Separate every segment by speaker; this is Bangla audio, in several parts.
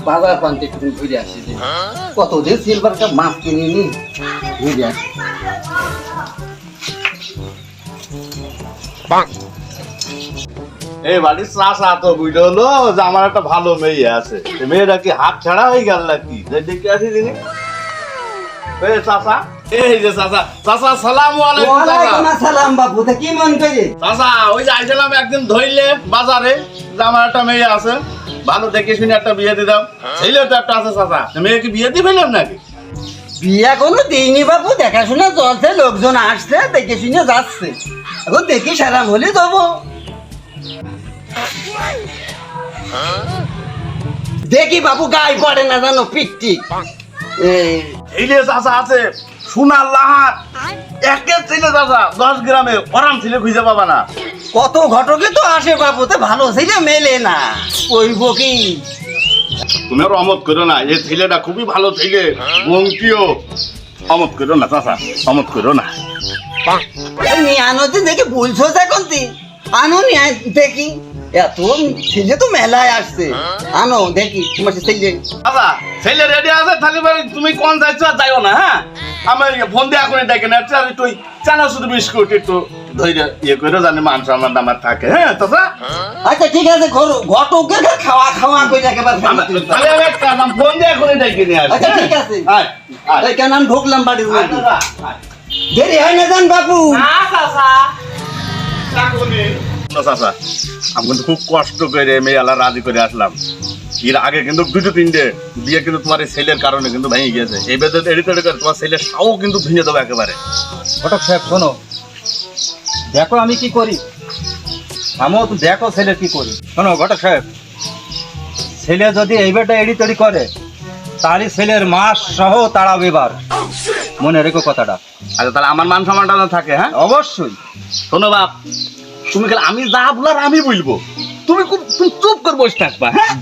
Speaker 1: বাজার পান্তে একটু ঘুরে আসি, কত দিন সিলভার কাপ মাছ কিনিনি, ঘুরে আসি।
Speaker 2: এই বাড়ির চাষা তো বুঝতে হলো যে আমার একটা ভালো মেয়ে আছে, মেয়েটা কি হাত ছাড়া হয়ে গেল নাকি? দেখে আসি দিদি। এই চাষা, এই যে চাষা, চাষা সালামু আলাইকুম।
Speaker 1: ওয়ালাইকুম আসসালাম বাপু, তা কি মন করে?
Speaker 2: চাষা ওই যে আইছিলাম একদিন ধরলে বাজারে যে আমার একটা মেয়ে আছে, ভালো দেখে শুনে একটা বিয়ে দিতাম। ছেলে তো একটা আছে চাষা, মেয়ে কি বিয়ে দিবেন নাকি?
Speaker 1: বিয়া কোনো দিইনি বাপু, দেখাশোনা চলছে, লোকজন আসছে, দেখে শুনে যাচ্ছে। এখন দেখি সারাম হলে দেবো। দেখি বাবু গায়ে পড়ে না জানো, পিকটিক
Speaker 2: এই যে চাষা আছে সোনার লাহার একের ছেলে চাষা 10 গ্রামে আরাম ছেলে খুঁজে পাবা না।
Speaker 1: কত ঘটকে তো আসে বাবু, তো ভালো ছেলে মেলে না, কইব কি?
Speaker 2: তুমি আর অমত করো না, এই ছেলেটা খুবই ভালো ছেলে, বংশীয়। অমত করো না চাষা, অমত করো না।
Speaker 1: নিয়ে আনো যে দেখি বলছো এখন তুই আনো, নিয়ে দেখি। এত ছেলে তো মেলায় আসছে, আনো দেখি তোমার ছেলে।
Speaker 2: দাদা ছেলে রেডি আছে, তাহলে তুমি কোন যাইছো আর যাইও না। হ্যাঁ আমার ফোন দিয়ে এখন দেখেন একটু চানা শুধু বিস্কুট একটু ধরে ইয়ে করে জানি মান সম্মান আমার থাকে। হ্যাঁ চাচা
Speaker 1: আচ্ছা ঠিক আছে, ঘটকের খাওয়া খাওয়া করে একেবারে
Speaker 2: তাহলে আমি একটা ফোন দিয়ে এখন দেখে নিয়ে আসি।
Speaker 1: আচ্ছা ঠিক আছে,
Speaker 2: আয় আয়
Speaker 1: কেন আমি ঢুকলাম বাড়ির
Speaker 2: আয়
Speaker 1: মধ্যে।
Speaker 2: দাদা, আয়।
Speaker 1: দেরি হয় না জান বাবু?
Speaker 2: চাচা আমি কিন্তু খুব কষ্ট করে মেয়েলা রাজি করে আসলাম। এর আগে কিন্তু 2-3টে বিয়ে কিন্তু তোমার এই ছেলের কারণে কিন্তু ভেঙে গিয়েছে। এই বেদে এডিট করে তোমার ছেলের সাও কিন্তু ভেঙে দেবো একেবারে।
Speaker 3: ঘটক সাহেব শোনো, দেখো আমি কি করি, আমিও তো দেখো ছেলে কি করি। শোনো ঘটক সাহেব, ছেলে যদি এইবারটা এডি তৈরি করে তাহলে ছেলের মাস সহ তাড়াবে এবার, মনে রেখো কথাটা।
Speaker 2: আচ্ছা তাহলে আমার মান সম্মানটা না থাকে। হ্যাঁ
Speaker 3: অবশ্যই।
Speaker 2: শোনো বাপ, তুমি খালি আমি যা বলার আমি বলবো, তুমি তুমি চুপ করে বসে থাকবা। হ্যাঁ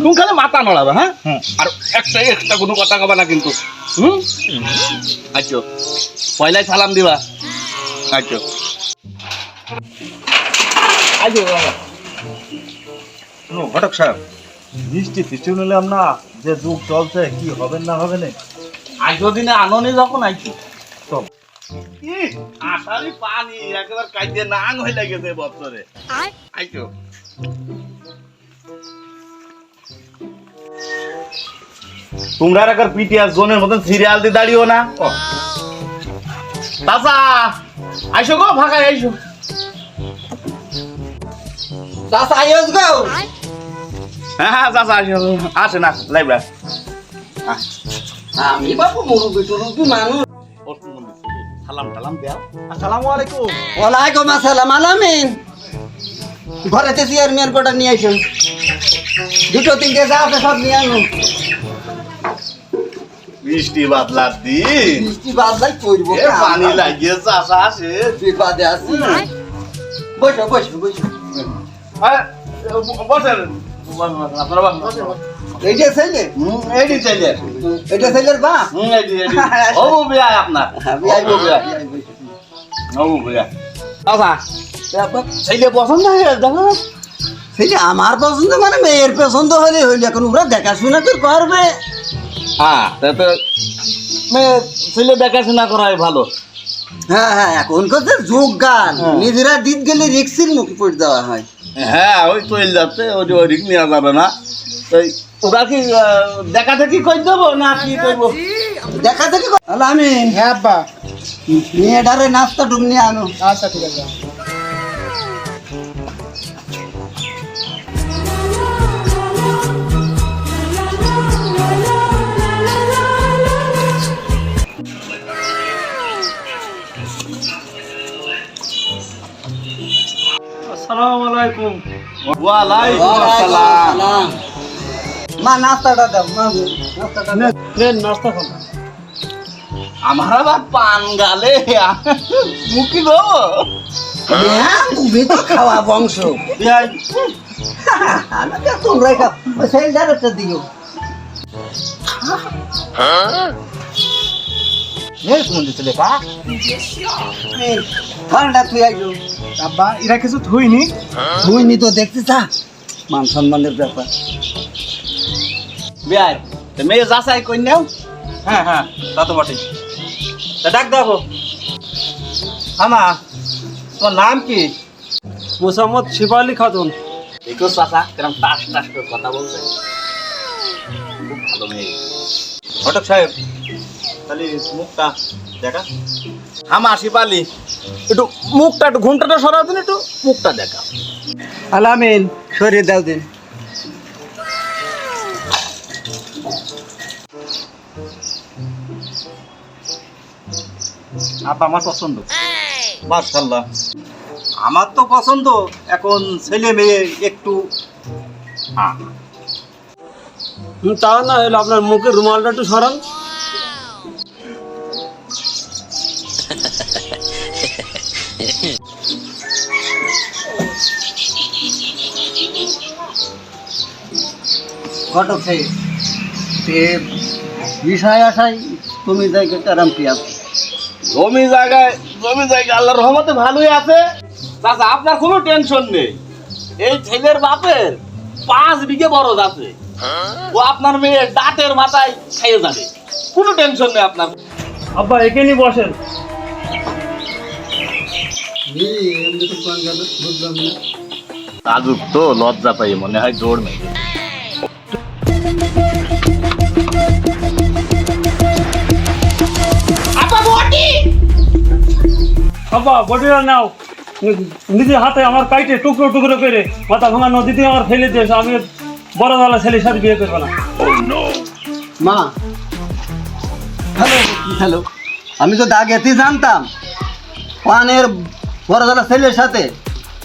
Speaker 2: তুমি খালি মাথা নড়াবে। হ্যাঁ আর একটা এক্সট্রা কোনো কথা কবা না কিন্তু। আচ্ছা পয়লায় সালাম দিবা। আচ্ছা আচ্ছা
Speaker 3: শোনো ঘটক সাহেব, বৃষ্টি ফিষ্টি নিলাম না, যে যুগ চলছে কি হবে না হবে না।
Speaker 2: আইসো দিনে আননি যখন আইসো তো আষাঢ়ি পানি একেবারে কাইতে নাং হয়ে লেগেছে বছরে। আইসো তোমরা একবার পিটিআর জোনের মতন সিরিয়াল দিয়ে দাঁড়িও না। চাচা আইসো গো, ফাঁকায় আইসো।
Speaker 1: চাচা আইস গো।
Speaker 2: হ্যাঁ হ্যাঁ চাচা আইসো, আসে না লাইব্রা।
Speaker 1: আমি বাবু মুরুবি টুরুবি মানুষ।
Speaker 2: সালাম টালাম দেও।
Speaker 3: আসসালামু আলাইকুম।
Speaker 1: ওয়ালাইকুম আসসালাম। আলামিন ঘরেতে চেয়ারম্যান কোটা নিয়ে আসুন, 2-3টে যা আছে সব নিয়ে আনুন।
Speaker 2: বৃষ্টি বাদলার দিন,
Speaker 1: বৃষ্টি বাদলাই করবো,
Speaker 2: এ পানি লাগিয়ে চাচা আসে।
Speaker 1: বিপাদে আছি। বসো বসো বসো।
Speaker 2: বসেন আপনারা বসেন।
Speaker 1: এইটা ছেলে,
Speaker 2: এইটি ছেলে,
Speaker 1: এটা ছেলের বা
Speaker 2: এইটি এইটি ও বিয়া আপনার ও বিয়া ও বিয়া। চাচা ছেলে পছন্দ হয়ে দেখো।
Speaker 1: ছেলে আমার পছন্দ মানে মেয়ের পছন্দ হলে হইলে, এখন ওরা দেখাশোনা তো করবে।
Speaker 2: হ্যাঁ তো মেয়ে ছেলে দেখাশোনা করাই ভালো।
Speaker 1: হ্যাঁ হ্যাঁ, এখনকার যে যুগ গান, নিজেরা দিত গেলে রিক্সির মুখে পড়ে দেওয়া হয়।
Speaker 2: হ্যাঁ ওই চলে যাচ্ছে, ওই রিক নেওয়া যাবে না। তাই ওরা কি দেখা দেখি করে দেবো না কি করবো?
Speaker 1: দেখা দেখি আলামিন। হ্যাঁ আব্বা, মেয়েটারে নাস্তা টুক নিয়ে আনো। আচ্ছা ঠিক আছে।
Speaker 3: আসসালামু আলাইকুম।
Speaker 2: ওয়ালাইকুম আসসালাম।
Speaker 1: মা নাস্তাটা দাও, মা নাস্তাটা দাও।
Speaker 3: নাস্তা খান।
Speaker 2: আমার আবার পান গালে মুখি গো।
Speaker 1: হ্যাঁ, তুমি তো খাওয়া বংশ। আমাকে তোমরাই খাও, ওই ছেলেটার একটা দিও। ঠান্ডা তুই আইলো
Speaker 3: আব্বা এরা কিছু থইনি।
Speaker 1: তুই নি তো দেখতে চা, মান সম্মানের ব্যাপার। বিয়ার মেয়ে যাচাই কই নাও।
Speaker 3: হ্যাঁ হ্যাঁ, তা তো বটে। তা ডাক দেবো। আমা, তোমার নাম কি?
Speaker 4: মোসাম্মদ শিফালি খাতুন।
Speaker 1: দেখো চাচা কেরম টাস টাস করে কথা বলছে, খুব ভালো মেয়ে।
Speaker 3: ঘটক সাহেব, তাহলে মুখটা দেখা।
Speaker 2: হামা শিপালি, একটু মুখটা একটু ঘুমটাটা সরাও দিন, একটু মুখটা দেখা।
Speaker 1: আলামিন সরিয়ে দাও দিন।
Speaker 3: আপা আমার পছন্দ। মাশাআল্লাহ, আমার তো পছন্দ। এখন ছেলে মেয়ে একটু
Speaker 4: তা না হলে আপনার মুখের রুমালটা একটু সরান।
Speaker 1: ঘটক সাহেব, এ বিষয় আসাই তুমি দেখে কেরম কি আছে?
Speaker 2: জমি জায়গায় আল্লাহর রহমতে ভালোই আছে চাচা, আপনার কোনো টেনশন নেই। এই ছেলের বাপের 5 বিঘে বরজ আছে, ও আপনার মেয়ে দাঁতের মাথায় খাইয়ে যাবে, কোনো টেনশন নেই আপনার।
Speaker 4: আব্বা এখানে বসেন।
Speaker 2: তাজুক তো লজ্জা পাই মনে হয় জোর নেই।
Speaker 4: আব্বা বটিটা নাও, নিজের হাতে আমার কাইটে টুকরো টুকরো করে মাথা ভাঙা নদীতে আমার ফেলে দিয়েছে। আমি বড় দালা ছেলের সাথে বিয়ে করবো না।
Speaker 1: মা, হ্যালো হ্যালো, আমি তো আগেতেই জানতাম পানের বড়দালা ছেলের সাথে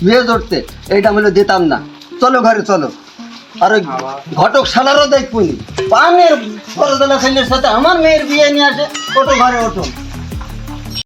Speaker 1: বিয়ে ধরতে, এইটা আমি দিতাম না। চলো ঘরে চলো। আর ওই ঘটক শালারও দেখবনি পানের বড়দালা ছেলের সাথে আমার মেয়ের বিয়ে নিয়ে আসে। ওঠো ঘরে ওঠো।